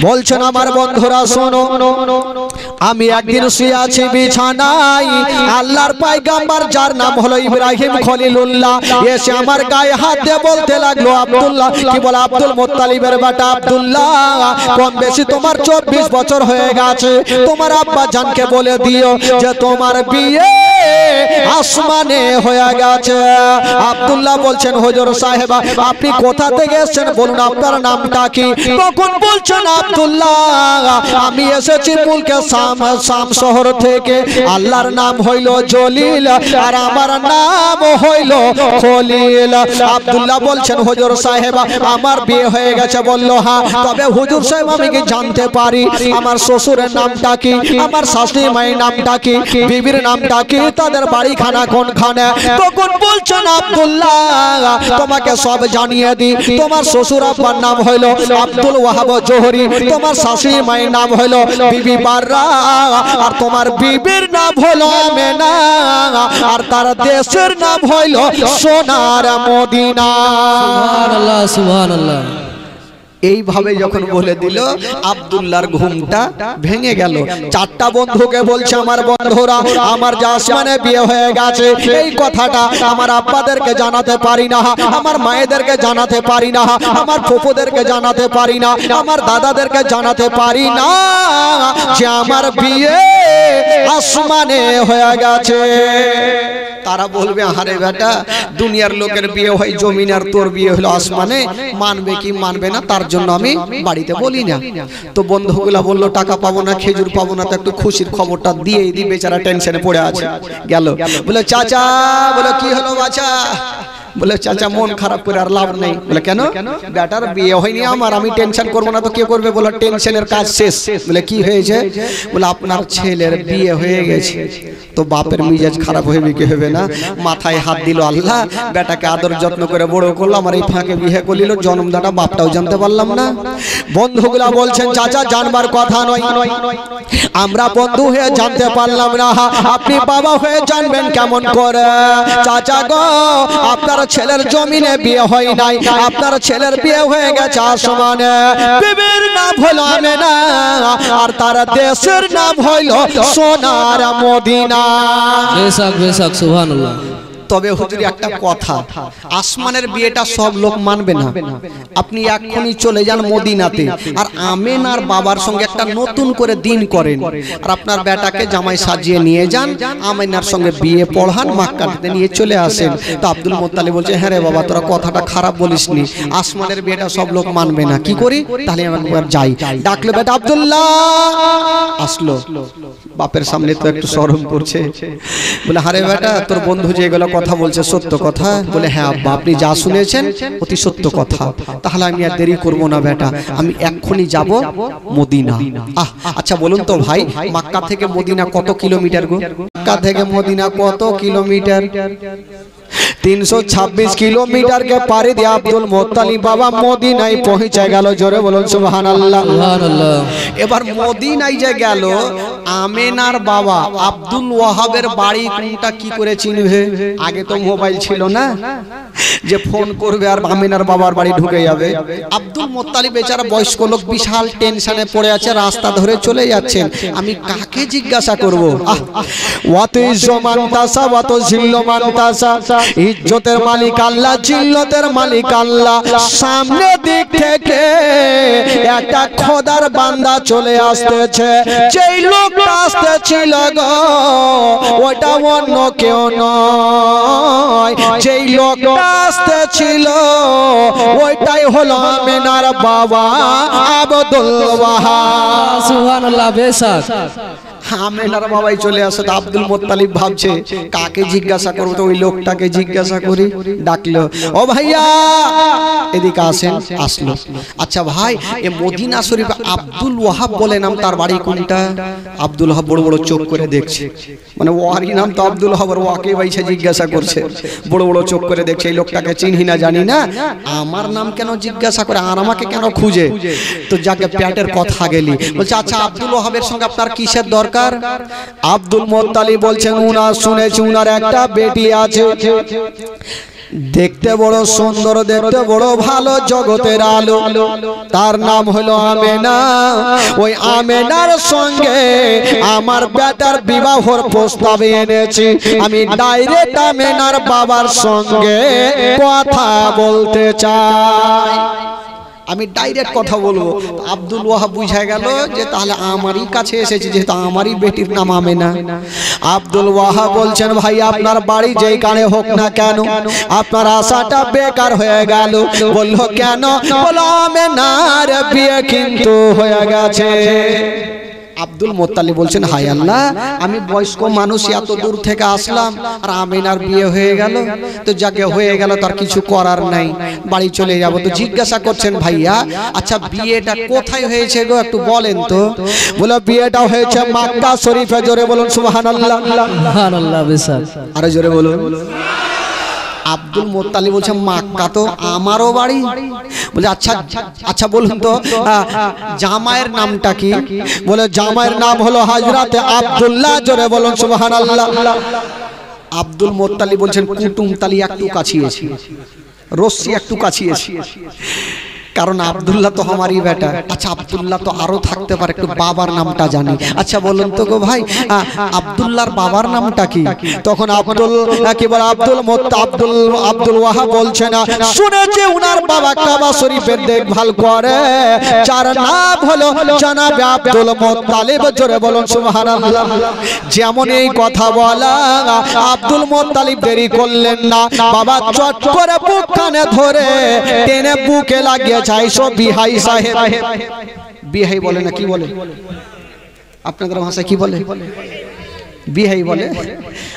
বলছেন আমার বন্ধুরা শোনো, আমি একদিন শুয়ে আছি বিছানায়, আল্লাহর পয়গম্বর যার নাম হলো ইব্রাহিম খলিলুল্লাহ এসে আমার গায়ে হাত দিয়ে বলতে লাগলো, আব্দুল্লাহ, কি বলে আব্দুল মুত্তালিবের বেটা আব্দুল্লাহ, কম বেশি তোমার 24 বছর হয়ে গেছে, তোমার আব্বা জানকে বলে দিও যে তোমার বিয়ে আসমানে হয়ে গেছে। আব্দুল্লাহ বলছেন, হুজুর সাহেব আপনি কোথা থেকে এসেছেন বলুন, আপনার নামটা কি? তখন বলছেন আব্দুল্লাহ, আমি এসেছি মুলকে শাম শহর থেকে, আল্লাহর নাম হইল জলিল আর আমার নাম হইল খলিল। আব্দুল্লাহ বলছেন, হুজুর সাহেব আমার বিয়ে হয়ে গেছে। বলল হ্যাঁ, তবে হুজুর সাহেব আমি কি জানতে পারি আমার শ্বশুরের নামটা কি, আমার শাশুড়ি মায়ের নামটা কি, বিবির নামটা কি, তাদের বাড়িখানা কোনখানে? তখন বলছেন আব্দুল্লাহ, তোমাকে সব জানিয়ে দি, তোমার শ্বশুর আব্বার নাম হইল আব্দুল ওয়াহাব জোহরি, তোমার শাশুড়ি মায়ের নাম হইল বিবি বাররা, আর তোমার বিবির নাম হইল আমেনা, আর তার দেশের নাম হইল সোনার মদিনা। সুবহানাল্লাহ সুবহানাল্লাহ। এইভাবে যখন বলে দিল আব্দুল্লাহর ঘুমটা ভেঙে গেল। চারটা বন্ধুকে বলছে, আমার বন্ধুরা আমার যে আসমানে বিয়ে হয়ে গেছে এই কথাটা আমার আব্বাদেরকে জানাতে পারি না, আমার মায়েদেরকে জানাতে পারি না, আমার ফুফুদেরকে জানাতে পারি না, আমার দাদাদেরকে জানাতে পারি না যে আমার বিয়ে আসমানে হয়ে গেছে। তারা বলবে, আরে বেটা দুনিয়ার লোকের বিয়ে হয় জমিনে আর তোর বিয়ে হলো আসমানে, মানবে কি মানবে না তার জন্য আমি বাড়িতে বলি না। তো বন্ধুগুলা বললো, টাকা পাবো না, খেজুর পাবো না, তো একটু খুশির খবরটা দিয়ে দিই, বেচারা টেনশনে পড়ে আছে। গেল, বলে চাচা, বলে কি হলো বাচ্চা? বলে চাচা মন খারাপ করে আর লাভ নেই। বলে কেন? বেটার বিয়ে হয়নি আমার, আমি টেনশন করবো না তো কে করবে? বলে টেনশনের কাজ শেষ। বলে কি হয়েছে? বলে আপনার ছেলের বিয়ে হয়ে গেছে। তো বাপের মিজাজ খারাপ হইবে কি হবে না? মাথায় হাত দিল আল্লাহ, বেটাকে আদর যত্ন করে বড় করলো, আমার এই ফাঁকে বিয়ে করলিল, জন্মদাতা বাপটাও জানতে পারলাম না। বন্ধুগুলা বলছেন, চাচা জানবার কথা নয়, আমরা বন্ধু হয়ে জানতে পারলাম না, আপনি বাবা হয়ে জানবেন কেমন করে? চাচা গো, আপনার ছেলের জমিনে বিয়ে হয় নাই, আপনার ছেলের বিয়ে হয়ে গেছে আসমানে, বিবির নাম হলো আমেনা আর তার দেশের নাম হইল সোনার মদিনা। বেশক বেশক সুবহানাল্লাহ। তবে হুজুর একটা কথা, আসমানের বিয়েটা সব লোক মানবে না। আপনি এক্ষুনি চলে যান মদিনাতে আর আমেনার বাবার সঙ্গে একটা নতুন করে দিন করেন, আর আপনার বেটাকে জামাই সাজিয়ে নিয়ে যান, আমেনার সঙ্গে বিয়ে পড়ান, মক্কাতে নিয়ে চলে আসেন। তো আব্দুল মুত্তালিব বলছে, হ্যাঁ রে বাবা তোরা কথাটা খারাপ বলিসনি, আসমানের বিয়েটা সব লোক মানবে না, কি করি? তাহলে আমি একবার যাই। ডাকলো বেটা আব্দুল্লাহ, আসলো। বাপের সামনে তো একটু শরম করছে। বলে, আরে বেটা তোর বন্ধু যেগুলো কথা বলছে সত্য কথা? বলে, হ্যাঁ আব্বা আপনি যা শুনেছেন অতি সত্য কথা। তাহলে আমি আর দেরি করবো না বেটা, আমি এক্ষুনি যাব মদিনা। আচ্ছা বলুন তো ভাই, মক্কা থেকে মদিনা কত কিলোমিটার গো? মক্কা থেকে মদিনা কত কিলোমিটার? 326 কিলোমিটার के पारी दिया আব্দুল মুত্তালিব বাবা মদিনায় পৌঁছে গেল। জোরে বলুন সুবহানাল্লাহ। সুবহানাল্লাহ। এবার মদিনায় যে গেল, আমেনার বাবা আব্দুল ওয়াহাবের বাড়ি কোনটা কি করে চিনবে? আগে তো মোবাইল ছিল না যে ফোন করবে আর আমেনার বাবার বাড়ি ঢুকে যাবে। আব্দুল মুত্তালিব বেচারা বয়স্ক লোক, বিশাল টেনশনে পড়ে আছে, রাস্তা ধরে চলে যাচ্ছেন, আমি কাকে জিজ্ঞাসা করব? ওয়াত ইজ্জমান তাসা ওয়াত জিল্লমান তাসা, ইজ্জতের মালিক আল্লাহ, জিল্লতের মালিক আল্লাহ। সামনে দিক থেকে একটা খোদার বান্দা চলে আসতেছে, যেই লোকটা আসতেছিল গো ওটা অন্য কেউ নয়, যেই লোকটা আসতেছিল ওইটাই হলো আমেনার বাবা আব্দুল ওয়াহাব। সুবহানাল্লাহ। বেশক আমেনার বাবাই চলে আসে। আব্দুল মুত্তালিব ভাবছে কাকে জিজ্ঞাসা করবো, তো ওই লোকটাকে জিজ্ঞাসা করি। ডাকলো, ও ভাইয়া এদিকে আসেন। আসলো। আচ্ছা ভাই, এ মদিনা শরীফ আব্দুল ওয়াহাব বলে নাম, তার বাড়ি কোনটা? আব্দুল ওয়াহাব বড় বড় চোখ করে দেখছে, মানে ওয়ারই নাম তো আব্দুল ওয়াহাব, ওয়াকে ভাইসে জিজ্ঞাসা করছে, বড় বড় চোখ করে দেখছে। এই লোকটাকে চিনি না জানি না, আমার নাম কেন জিজ্ঞাসা করে আর আমাকে কেন খুঁজে? তো যাকে পেটের কথা গেলি, বলছে আচ্ছা আব্দুল ওয়াহাবের সঙ্গে আপনার কিসের দরকার? আব্দুল মুত্তালিব বলছেন, উনার শুনেছি উনার একটা বেটি আছে, দেখতে বড় সুন্দর, দেখতে বড় ভালো, জগতের আলো, তার নাম হলো আমেনা। ওই আমেনার সঙ্গে আমার বেটার বিবাহর প্রস্তাব এনেছি। আমি ডাইরেক্ট আমেনার বাবার সঙ্গে কথা বলতে চাই। আমি ডাইরেক্ট কথা বলবো। আব্দুল ওয়াহাব বুঝা গেল যে তাহলে আমারই কাছে এসেছে, যেহেতু আমারই বেটির নাম আমেনা। আব্দুল ওয়াহাব বলছেন, ভাই আপনার বাড়ি যেই কানে হোক না কেন, আপনার আশাটা বেকার হয়ে গেল। বলল কেন? বলো আমেনার বিয়ে কিন্তু হয়ে গেছে। আব্দুল মোত্তালিব বলছেন, হায় আল্লাহ, আমি বয়স্ক মানুষ, এত দূর থেকে আসলাম আর আমেনার বিয়ে হয়ে গেল। তো যাকে হয়ে গেল তার কিছু করার নাই, বাড়ি চলে যাব। তো জিজ্ঞাসা করছেন, ভাইয়া আচ্ছা বিয়েটা কোথায় হয়েছে গো, একটু বলেন তো। বলে বিয়েটা হয়েছে মক্কা শরীফে। জোরে বলুন সুবহানাল্লাহ। সুবহানাল্লাহ বেশাক। আরো জোরে বলুন। আব্দুল মোত্তালিব বলছে, মক্কা তো আমারও বাড়ি। বলে আচ্ছা আচ্ছা বলুন তো জামাইয়ের নামটা কি? বলে জামাইয়ের নাম হলো হযরত আব্দুল্লাহ। জোরে বলুন সুবহানাল্লাহ। আব্দুল মোত্তালিব বলছেন, কুটুমতালি একটু কাছিয়েছি, রশ্মি একটু কাছিয়েছি, কারণ আব্দুল্লাহ তো আমারই বেটা। আচ্ছা আব্দুল্লাহ তো আরো থাকতে পারে, একটু বাবার নামটা জানি। আচ্ছা বলুন তো গো ভাই, আব্দুল্লাহর বাবার নামটা কি? তখন আব্দুল কি বলে আব্দুল ওয়াহাব বলছে, না শুনেছি উনার বাবা কাবা শরীফের দেখভাল করে, যার নাম হলো জনাবে আব্দুল মুত্তালিব। জোরে বলুন সুবহানাল্লাহ। যেমন এই কথা বলা, আব্দুল মুত্তালিব দেরি করলেন না, বাবা চট করে বুক কানে ধরে টেনে বুকে লাগিয়ে চাইছো বিহাই সাহেব। বিহাই বলে না কি বলে? আপনাদের ভাষায় কি বলে? বিহাই বলে।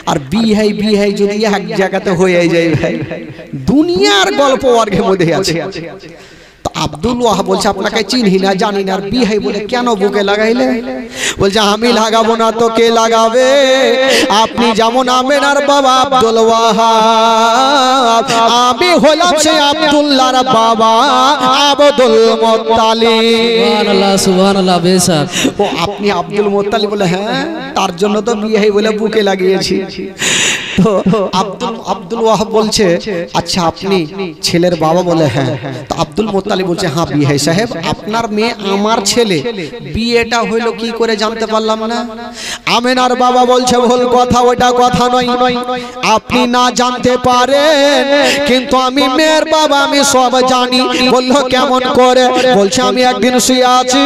আর বিহাই বিহাই যদি এক জায়গাতে হয়ে যায় ভাই, দুনিয়ার গল্প অর্ঘের মধ্যে আছে। আব্দুল ওয়াহাব বলছে, আপনাকে চিনি না, জানি না। আর বিহাই বলে, কেন বুকে লাগাইলে? বলছে, আমি লাগাবো না তো কে লাগাবে? আপনি যেমন আমেনার বাবা আব্দুল ওয়াহাব, আমি হলাম সেই আব্দুল্লাহর বাবা আব্দুল মুত্তালিব। সুবহানাল্লাহ সুবহানাল্লাহ বেশাক। ও আপনি আব্দুল মুত্তালিব? বলে হ্যাঁ, তার জন্য তো বিহাই বলে বুকে লাগিয়েছি। তো আব্দুল ওয়াহাব বলছে, আচ্ছা আপনি ছেলের বাবা? বলে হ্যাঁ। তো আব্দুল মুত্তালিব বলছে, হ্যাঁ বিহাই সাহেব, আপনার মেয়ে আমার ছেলে, বিয়েটা হইলো কি করে জানতে পারলাম না। আমেনার বাবা বলছে, ভুল কথা, ওইটা কথা নয়, আপনি না জানতে পারেন, কিন্তু আমি মেয়ের বাবা, আমি সব জানি। বললো কেমন করে? বলছে, আমি একদিন শুয়ে আছি,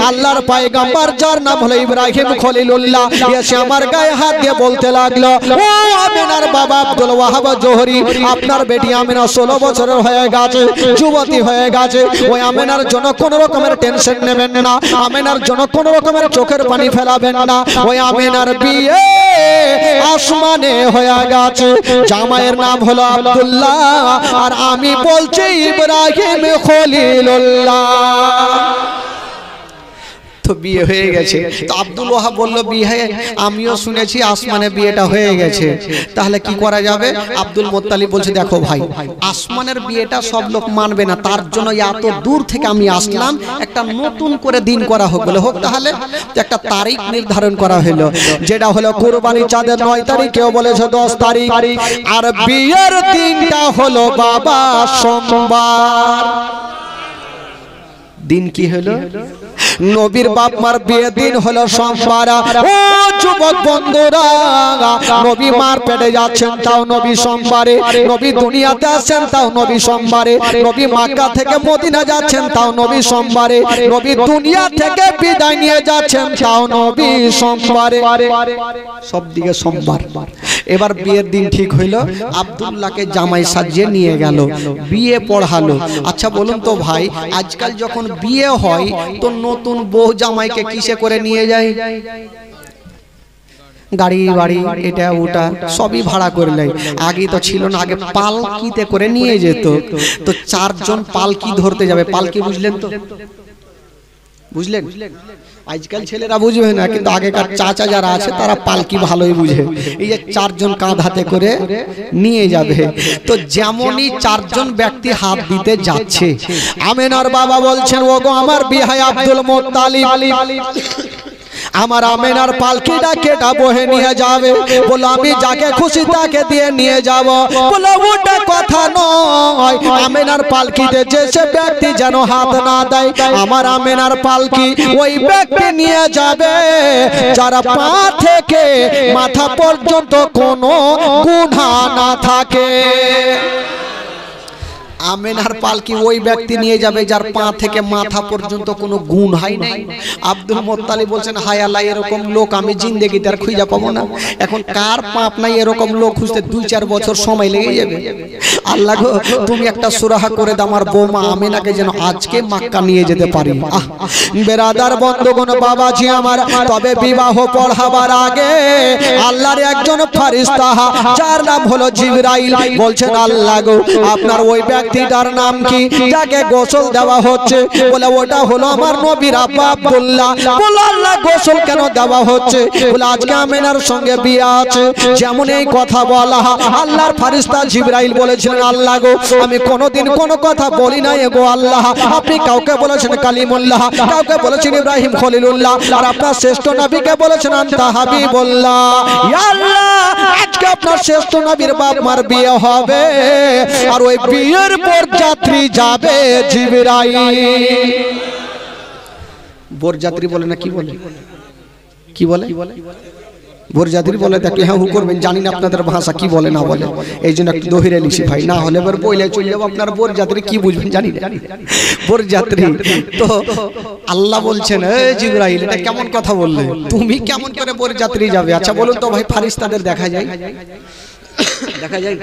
আল্লাহর পয়গম্বর যার নাম হলো ইব্রাহিম খলিলুল্লাহ এসে আমার গায়ে হাত দিয়ে বলতে লাগলো, ও আমেনার বাবা আব্দুল ওয়াহাব জোহরি, আপনার বেটি আমেনা 16 বছরের হয়ে গেছে, যুবতী হয়ে গেছে। ওই আমেনার জন্য কোনো রকমের টেনশন নেবেন না, আমেনার জন্য কোনো রকমের চোখের পানি ফেলাবেন না। ওই আমেনার বিয়ে আসমানে হয়ে গেছে, জামাইয়ের নাম হলো আব্দুল্লাহ, আর আমি বলছি ইব্রাহিম খলিলুল্লাহ। তো বিয়ে হয়ে গেছে। তো আব্দুল ওয়াহাব বলল, বিয়ে আমিও শুনেছি আসমানে বিয়েটা হয়ে গেছে, তাহলে কি করা যাবে? আব্দুল মুত্তালিব বলছে, দেখো ভাই, আসমানের বিয়েটা সব লোক মানবে না, তার জন্য এত দূর থেকে আমি আসলাম, একটা নতুন করে দিন করা হোক। বলে হোক তাহলে। একটা তারিখ নির্ধারণ করা হলো, যেটা হলো কুরবানি চাঁদের 9 তারিখ, কেউ বলেছে 10 তারিখ, আর বিয়ের দিনটা হলো বাবা সোমবার। দিন কি হলো? নবীর বাপ মার বিয়ে দিন হলো সোমবার। ও যুবক বন্ধুরা, নবী মার পেটে যাচ্ছেন তাও নবী সোমবারে, নবী দুনিয়াতে আসছেন তাও নবী সোমবারে, নবী মক্কা থেকে মদিনা যাচ্ছেন তাও নবী সোমবারে, নবী দুনিয়া থেকে বিদায় নিয়ে যাচ্ছেন তাও নবী সোমবারে, সব দিকে সোমবার। এবার বিয়ের দিন ঠিক হইল, আব্দুল্লাহকে জামাই সাজিয়ে নিয়ে গেল, বিয়ে পড়ালো। আচ্ছা বলুন তো ভাই, আজকাল যখন বিয়ে হয় তো নতুন বউ জামাইকে কিসে করে নিয়ে যায়? গাড়ি বাড়ি এটা ওটা সবই ভাড়া করে নেয়। আগে তো ছিল না, আগে পালকিতে করে নিয়ে যেত। তো 4 জন পালকি ধরতে যাবে। পালকি বুঝলেন তো? বুঝলেন? আজকাল ছেলেরা বুঝবে না, কিন্তু আগেকার চাচা যারা আছে তারা পালকি ভালোই বুঝে। এই যে 4 জন কাঁধ হাতে করে নিয়ে যাবে, তো যেমনই 4 জন ব্যক্তি হাত দিতে যাচ্ছে, আমেনার বাবা বলছেন, ওগো আমার বিহাই আব্দুল মুত্তালিব, আমার আমেনার পালকিটা কেটা বহে নিয়ে যাবে। বলো আমি যাকে খুশি তাকে দিয়ে নিয়ে যাব। বলো ওটা কথা নয়, আমেনার পালকিতে যে সে ব্যক্তি যেন হাত না দেয়। আমার আমেনার পালকি ওই ব্যক্তি নিয়ে যাবে যারা পা থেকে মাথা পর্যন্ত কোনো গুনাহ না থাকে। আমেনার পালকি ওই ব্যক্তি নিয়ে যাবে যার পা থেকে মাথা পর্যন্ত কোনো গুণ হয় নাই। আব্দুল মুত্তালিব বলছেন হায় আল্লাহ, এরকম লোক আমি জিন্দেগিতে আর খুঁজে পাবো না। এখন কার পাপ নাই এরকম লোক খুঁজতে 2-4 বছর সময় লেগে যাবে। আল্লাহ গো, তুমি একটা সুরাহা করে দাও আমার বৌমা আমেনাকে যেন আজকে মক্কা নিয়ে যেতে পারি। বেরাদার বন্ধুগণ, বাবাজি আমার, তবে বিবাহ পড়াবার আগে আল্লাহর একজন ফেরেশতা যার নাম হলো জিবরাইল বলছেন আল্লাহ গো, আপনার ওই ব্যক্তিটার নাম কি যাকে গোসল দেওয়া হচ্ছে? বলে ওটা হলো আমার নবীর আব্বা আব্দুল্লাহ। বলে আল্লাহ গোসল কেন দেওয়া হচ্ছে? বলে আজকে আমেনার সঙ্গে বিয়ে আছে। যেমন এই কথা বলা, আল্লাহর ফেরেশতা জিবরাইল বলেছিলেন আল্লাহ গো, আমি কোনোদিন কোনো কথা বলি নাই গো আল্লাহ। আপনি কাউকে বলেছেন কালিমুল্লাহ, কাউকে বলেছেন ইব্রাহিম খলিলুল্লাহ, আর আপনার শ্রেষ্ঠ নবীকে বলেছেন আনতা হাবিবুল্লাহ। ইয়া আল্লাহ, আজকে আপনার শ্রেষ্ঠ নবীর বাপ মার বিয়ে হবে, আর ওই বিয়ের বরযাত্রী যাবে জিবরাইল। বরযাত্রী বলে না কি বলে? কি বলে? বরযাত্রী বলে। দেখি হ্যাঁ হু করবেন, জানি না আপনাদের ভাষা কি বলে না বলে, এই জন্য একটু দহিরে লিখি ভাই, না হলে এবার বইলে চলে যাবো। আপনার বরযাত্রী কি বুঝবেন জানি না। বরযাত্রী তো আল্লাহ বলছেন এই জিবরাইল, এটা কেমন কথা বললে? তুমি কেমন করে বরযাত্রী যাবে? আচ্ছা বলুন তো ভাই, ফেরেশতাদের দেখা যায়? দেখা যায়?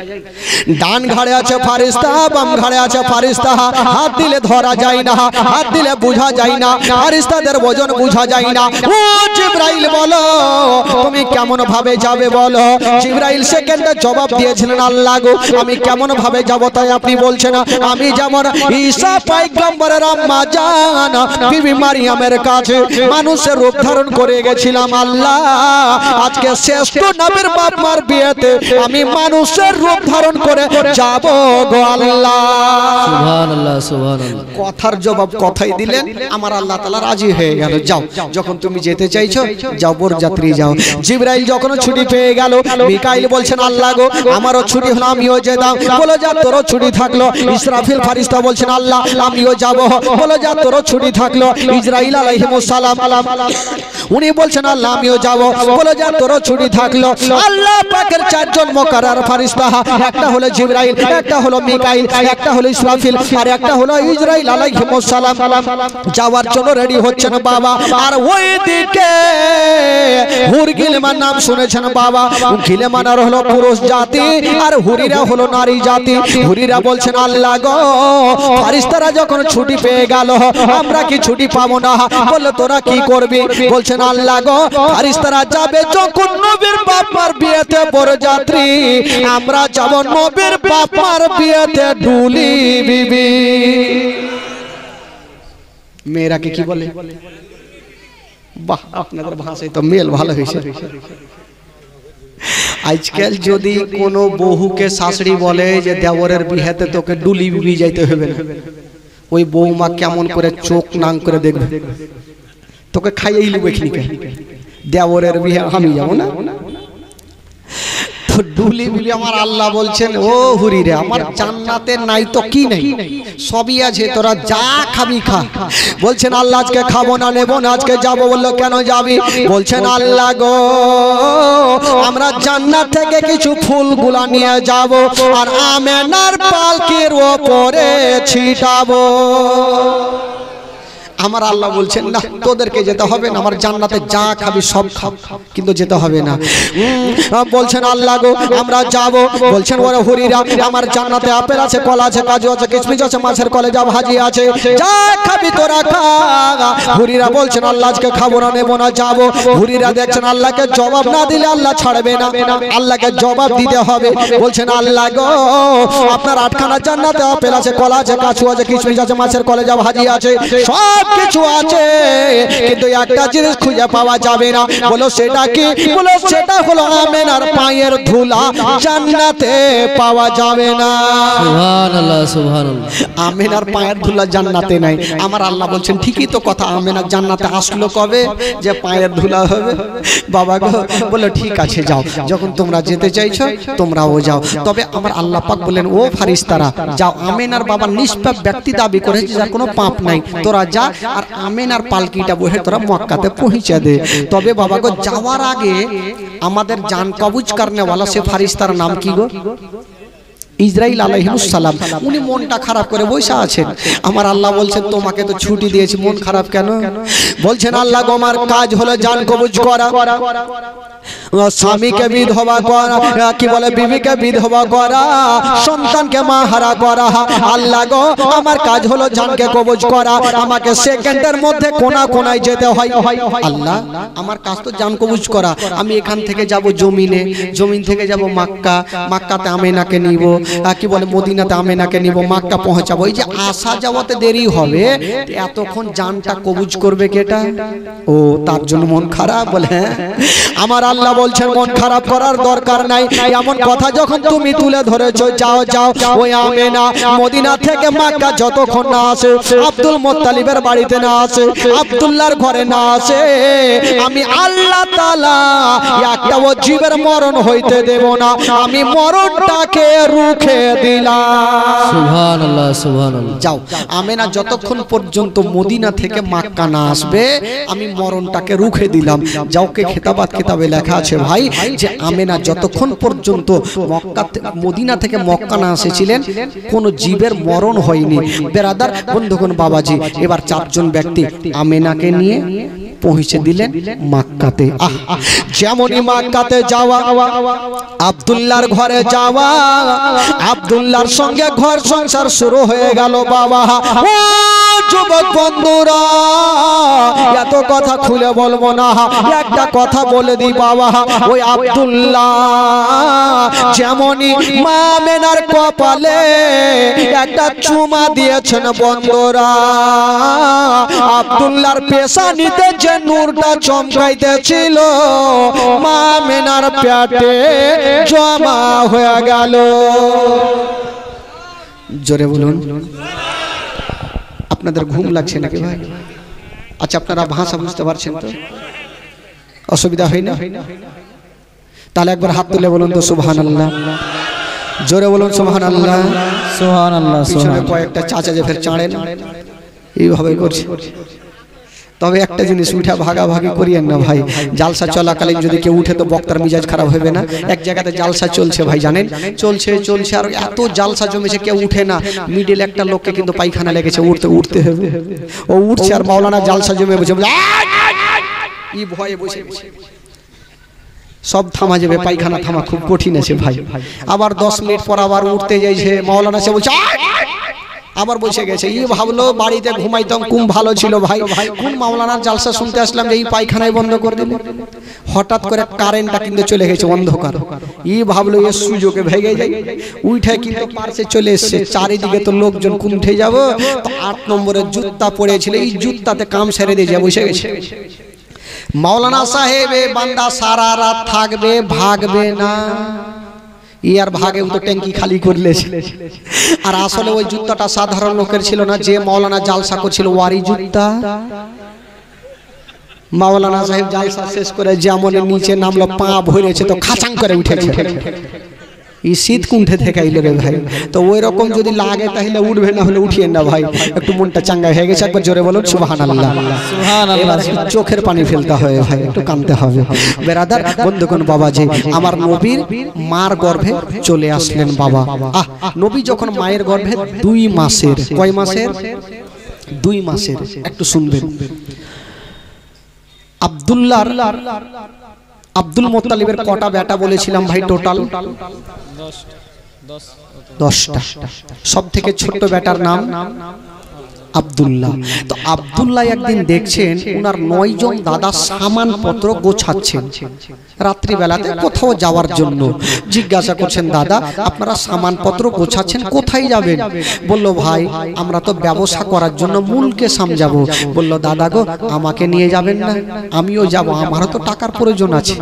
ডান ঘাড়ে আছে ফেরেশতা, বাম ঘাড়ে আছে ফেরেশতা। হাত দিলে ধরা যায় না, হাত দিলে বোঝা যায় না, ফেরেশতাদের ওজন বোঝা যায় না। ও জিবরাইল বলো তুমি কেমন ভাবে যাবে বলো? জিবরাইল সেকেন্ডে জবাব দিয়েছিলেন আল্লাহ গো, আমি কেমন ভাবে যাব তাই আপনি বলছেন? আমি যেমন ঈসা পয়গম্বরের আম্মা জান বিবি মারিয়ামের কাছে মানুষের রূপ ধারণ করে গেছিলাম আল্লাহ, আজকে শ্রেষ্ঠ নবীর বাপ মার বিয়েতে আমি মানুষের রূপ ধারণ করে যাব গো আল্লাহ। সুবহানাল্লাহ, সুবহানাল্লাহ। কথার জবাব কথাই দিলেন, আমার আল্লাহ তাআলা রাজি হয়ে গেল। যাও, যখন তুমি যেতে চাইছো যাও, বরযাত্রী যাও। জিবরাইল যখন ছুটি পেয়ে গেল, মিকাইল বলছেন আল্লাহ গো, আমারও ছুটি হলো, আমিও যেতাম। বলে যা, তোরও ছুটি থাকলো। ইসরাফিল ফেরেশতা বলছেন আল্লাহ আমিও যাব। বলে যা, তোরও ছুটি থাকলো। ইসরাইল আলাইহিস সালাম উনি বলছেন আল্লাহ আমিও যাব। বলে যা, তোরও ছুটি থাকলো। আল্লাহ পাকের 4 জন মুকাররর ফেরেশতা, একটা হলো জিবরাইল, একটা হলো মিকাইল, একটা হলো ইসরাফিল, আর একটা হলো ইসরাইল আলাইহিস সালাম যাওয়ার জন্য রেডি হচ্ছেন বাবা। আর ওইদিকে হুর গিলমান নাম শুনেছেন বাবা? গিলমানরা হলো পুরুষ জাতি আর হুরিরা হলো নারী জাতি। হুরিরা বলছেন আল্লাহ গো, ফেরেশতারা যখন ছুটি পেয়ে গেল আমরা কি ছুটি পাবো না? বললে তোরা কি করবি? বলছেন আল্লাহ গো, ফেরেশতারা যাবে যখন নবীর বাপ মার বিয়েতে বরযাত্রী, আমরা যাব নবীর বাপ মার বিয়েতে ডুলি বিবি। মেয়েরাকে কি বলে? বাহ, আপনাদের ভাষায় তো মেল ভালো হয়েছে। আজকাল যদি কোনো বহুকে শাশুড়ি বলে যে দেওরের বিয়েতে তোকে ডুলি বিবি যাইতে হবে না, ওই বৌমা কেমন করে চোখ নাং করে দেখবে, তোকে খাইয়েই লিবে খিনিকে, দেওরের বিয়ে আমি যাবো না। ডুলি বিবি আমার আল্লাহ বলছেন ও হুরি রে, আমার জান্নাতে নাই তো কি নাই, সবই আছে, তোরা যা খাবি খা। বলছেন আল্লাহ আজকে খাবো না, নেবো না, আজকে যাবো। বললো কেন যাবি? বলছেন আল্লাহ গো, আমরা জান্নাত থেকে কিছু ফুলগুলা নিয়ে যাব আর আমেনার পালকির ওপরে ছিটাবো। আমার আল্লাহ বলছেন না, তোদেরকে যেতে হবে না, আমার জান্নাতে যা খাবি সব খাও, কিন্তু যেতে হবে না। বলছেন আল্লাহ গো আমরা যাব। বলছেন ওরা হুরিরা, আমার জান্নাতে আপেল আছে, কলা আছে, কাজু আছে, কিশমিশ আছে, মাছের কলেজা ভাজি আছে, যা খাবি তোরা খা। হুরিরা বলছেন আল্লাহ আজকে খাবো না, নেবো না, যাবো। হুরিরা দেখছেন আল্লাহকে জবাব না দিলে আল্লাহ ছাড়বে না, আল্লাহকে জবাব দিতে হবে। বলছেন আল্লাহ গো, আপনার 8খানা জান্নাতে আপেল আছে, কলা আছে, কাজু আছে, কিশমিশ আছে, মাছের কলেজা ভাজি আছে, সব কিছু আছে, কিন্তু একটা জিনিস খুঁজে পাওয়া যাবে না। বলো সেটা কি? বলো সেটা হলো আমেনার পায়ের ধুলা জান্নাতে পাওয়া যাবে না। সুবহানাল্লাহ সুবহানাল্লাহ। আমেনার পায়ের ধুলা জান্নাতে নাই। আমার আল্লাহ বলছেন ঠিকই তো কথা, আমেনার জান্নাতে আসলো কবে যে পায়ের ধুলা হবে? বাবা গো বলো ঠিক আছে যাও, যখন তোমরা যেতে চাইছো তোমরাও যাও। তবে আমার আল্লাহ পাক বলেন ও ফারিস্তারা যাও, আমেনার বাবা নিষ্পাপ ব্যক্তি দাবি করেছে যার কোনো পাপ নাই, তোরা যা আর আমেনার পালকিটা বহে তোরা মক্কাতে পৌঁছে দে। তবে বাবা গো যাওয়ার আগে আমাদের জান কবজ করনেওয়ালা সে ফারিস্তার নাম কি গো? ইসরাইল আলাইহিস সালাম। উনি মনটা খারাপ করে বসে আছেন। আমার আল্লাহ বলছেন তোমাকে তো ছুটি দিয়েছি, মন খারাপ কেন? বলছেন আল্লাহ গো আমার কাজ হলো জান কবজ করা, স্বামীকে বিধবা করা, কি বলে বিবিকে বিধবা করা, সন্তানকে মাহারা করা। আল্লাহ গো আমার কাজ হলো জানকে কবজ করা, আমাকে সেকেন্ডের মধ্যে কোনা কোনায় যেতে হয়। আল্লাহ আমার কাজ তো জান কবজ করা, আমি এখান থেকে যাব জমিনে, জমিন থেকে যাব মক্কা, মক্কাতে আমেনাকে নিব, কি বলে মদিনাতে আমেনাকে নিব, মক্কা পৌঁছাবো। এই যে আসা যাওয়াতে দেরি হবে, এতক্ষণ জানটা কবজ করবে কেটা? ও তার জন্য মন খারাপ বলে। আমার আল্লাহ বলছেন মন খারাপ করার দরকার নাই, এমন কথা যখন তুমি তুলে ধরেছো যাও যাও। ওই আমেনা মদিনা থেকে মক্কা যতক্ষণ না আসে, আব্দুল মুত্তালিবের বাড়িতে না আসে, আব্দুল্লাহর ঘরে না আসে, আমি আল্লাহ তাআলা একটা জীবের মরণ হইতে দেব না, আমি মরণটাকে রুখে দিলাম। সুবহানাল্লাহ সুবহানাল্লাহ। যাও আমেনা যতক্ষণ পর্যন্ত মদিনা থেকে মক্কা না আসবে আমি মরণটাকে রুখে দিলাম। যাওকে খেতাবাত কিতাবে লেখা আছে ভাই যে আমেনা যতক্ষণ পর্যন্ত মক্কা মদিনা থেকে মক্কা না এসেছিলেন কোন জীবের মরণ হয়নি। বেরাদার বন্ধুগণ বাবাজি, এবার চারজন ব্যক্তি আমেনাকে নিয়ে পৌঁছে দিলেন মক্কাতে। যেমনই মক্কাতে যাওয়া, আব্দুল্লাহর ঘরে যাওয়া, আব্দুল্লাহর সঙ্গে ঘর সংসার শুরু হয়ে গেল। বাবা ও যুবক বন্ধুরা, এত কথা খুলে বলবো না, একটা কথা বলে দি বাবা। ওই আব্দুল্লাহ যেমনই মা আমেনার কপালে একটা চুমা দিয়েছেন বন্ধুরা, আব্দুল্লাহর পেশানিতে যে নূরটা চমকাইতেছিল মা আমেনার পেটে জমা হয়ে গেল। জোরে বলুন। আপনাদের ঘুম লাগছে নাকি ভাই? আচ্ছা আপনারা ভাষা বুঝতে পারছেন তো? অসুবিধা হয় না? তাহলে একবার হাত তুলে বলুন তো সুবহানাল্লাহ। জোরে বলুন সুবহানাল্লাহ সুবহানাল্লাহ। পিছনে কয়েকটা চাচা যে ফের চাড়েন এইভাবে করছে। তবে একটা জিনিস উঠা ভাগাভাগি করিয়েন না ভাই। জালসা চলাকালীন যদি কেউ উঠে তো বক্তার মিজাজ খারাপ হবে না। এক জায়গাতে জালসা চলছে ভাই, জানেন চলছে চলছে আর এত জালসা জমেছে কেউ উঠে না। মিডিল একটা লোককে কিন্তু পায়খানা লেগেছে, উঠতে উঠতে হবে। ও উঠছে আর মাওলানা জালসা জমে বসে ই ভয়ে বসে বসে সব থামা যাবে, পায়খানা থামা খুব কঠিন আছে ভাই। আবার 10 মিনিট পর আবার উঠতে যাইছে, মাওলানা সে বলছে আবার বসে গেছে। ই ভাবলো বাড়িতে ঘুমাইতাম খুব ভালো ছিল ভাই, কোন মাওলানার জালসা শুনতে আসলাম যে এই পায়খানায় বন্ধ করে দিল। হঠাৎ করে কারেন্টটা কিন্তু চলে গেছে, অন্ধকার। ই ভাবলো এর সুযোগে ভেগে যাই, উঠে কিন্তু পার্শ্বে চলে এসছে। চারিদিকে তো লোকজন কুণ্ঠে যাব, তো 8 নম্বরের জুতা পড়েছিল, এই জুতাতে কাম সেরে দিয়ে যা বসে গেছে। মাওলানা সাহেব এ বান্দা সারা রাত থাকবে, ভাগবে না। ইয়ার ভাগে তো ট্যাঙ্কি খালি করলে। আর আসলে ওই জুতাটা সাধারণ লোকের ছিল না, যে মাওলানা জালসা করছিল ওয়ারি জুতা। মাওলানা সাহেব জালসা শেষ করে যেমন নিচে নামলো, পা ভরেছে তো খাচাং করে উঠেছে। এই শীত কুণ্ঠে থেকে আইলো রে ভাই। তো ওই রকম যদি লাগে তাহলে উঠবে, না হলে উঠিয়েন না ভাই। একটু মনটা চাঙ্গা হয়ে গেছে, একবার জোরে বলুন সুবহানাল্লাহ সুবহানাল্লাহ। চোখের পানি ফেলতে হয় ভাই, একটু কাঁদতে হবে। বেরাদার বন্ধুগণ বাবাজি, আমার নবীর মার গর্ভে চলে আসলেন বাবা। নবী যখন মায়ের গর্ভে 2 মাসের, কয় মাসের? 2 মাসের। একটু শুনবেন। আব্দুল মুত্তালিবের কটা বেটা বলেছিলাম ভাই? টোটাল 10টা। সব থেকে ছোট বেটার নাম আব্দুল্লাহ। তো আব্দুল্লাহ একদিন দেখছেন উনার 9 জন দাদা সামানপত্র গোছাচ্ছেন রাত্রিবেলাতে কোথাও যাওয়ার জন্য। জিজ্ঞাসা করছেন, দাদা আপনারা সামানপত্র গোছাচ্ছেন, কোথায় যাবেন? বলল, ভাই আমরা তো ব্যবসা করার জন্য মূলকে সামজাবো। বলল, দাদা গো আমাকে নিয়ে যাবেন না? আমিও যাব, আমারও তো টাকার প্রয়োজন আছে।